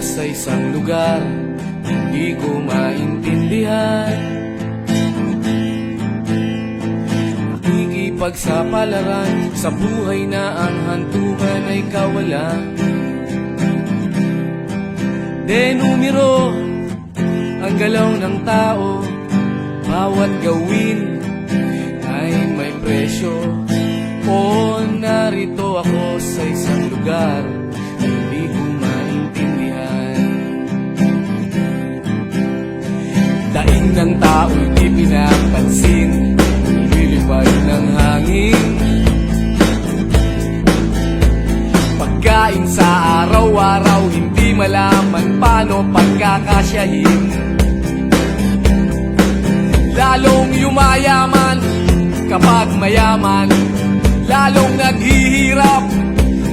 sa isang lugar hindi ko maintindihan. Nakikipagsapalaran sa buhay na ang hantungan ay kawalan. Denumero ang galaw ng tao, bawat gawin ay may presyo. O narito ako sa isang lugar na hindi ko maintindihan. Daing ng tao'y di pinapansin, nililipad ng hangin. Pagkain sa araw-araw, hindi malaman paano pagkakasyahin. Lalong yumayaman kapag mayaman, lalong naghihirap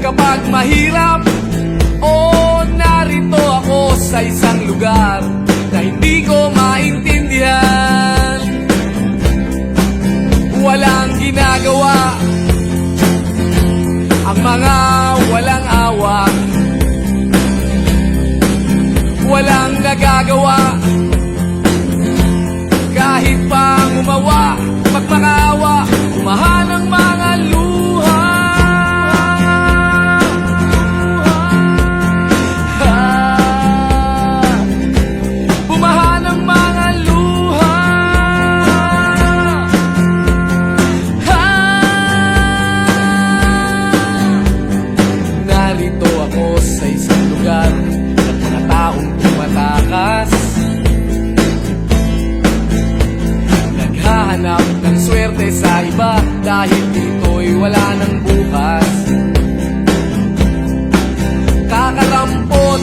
kapag mahirap. O narito ako sa isang lugar na hindi ko maintindihan. Walang ginagawa ang mga walang awa, walang nagagawa kahit pa umawa, magmakaawa, umahan ang mga luha. Bumahan ang mga luha. Narito ako sa isang lugar at mga taong tumatakas, naghahanap ng swerte sa iba dahil dito'y wala ng bukas. Kakarampot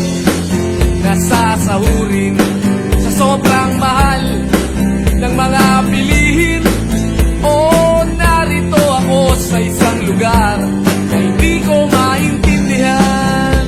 na sasahurin sa sobrang mahal ng mga bilihin. O narito ako sa isang lugar na hindi ko maintindihan.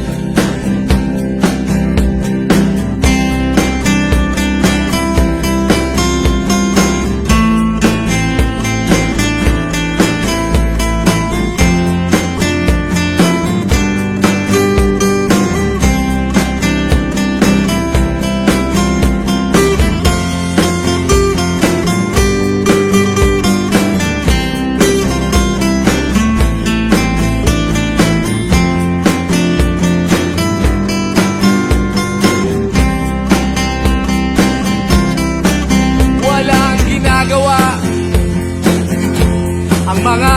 Ang mga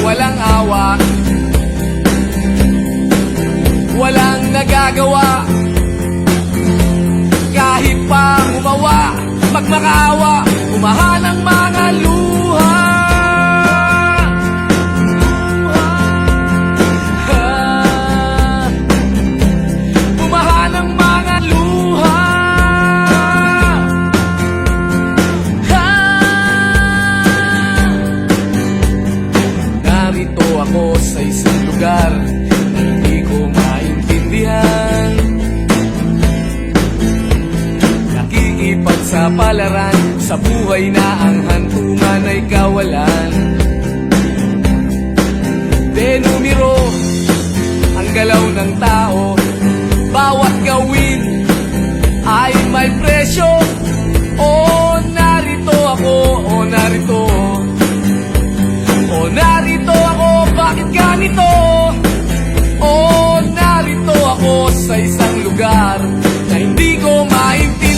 walang awa, walang nagagawa kahit pa umawa, magmakaawa, umahan ang mga luha. Umahan ang mga luha. Narito ako sa isang lugar na hindi ko maintindihan. Nakikipagsapalaran sa buhay na ang hantungan ay kawalan. Denumero ang galaw ng tao, bawat gawin ay may presyo. O narito ako, o narito, o narito ako, bakit ganito? O narito ako sa isang lugar na hindi ko maintindihan.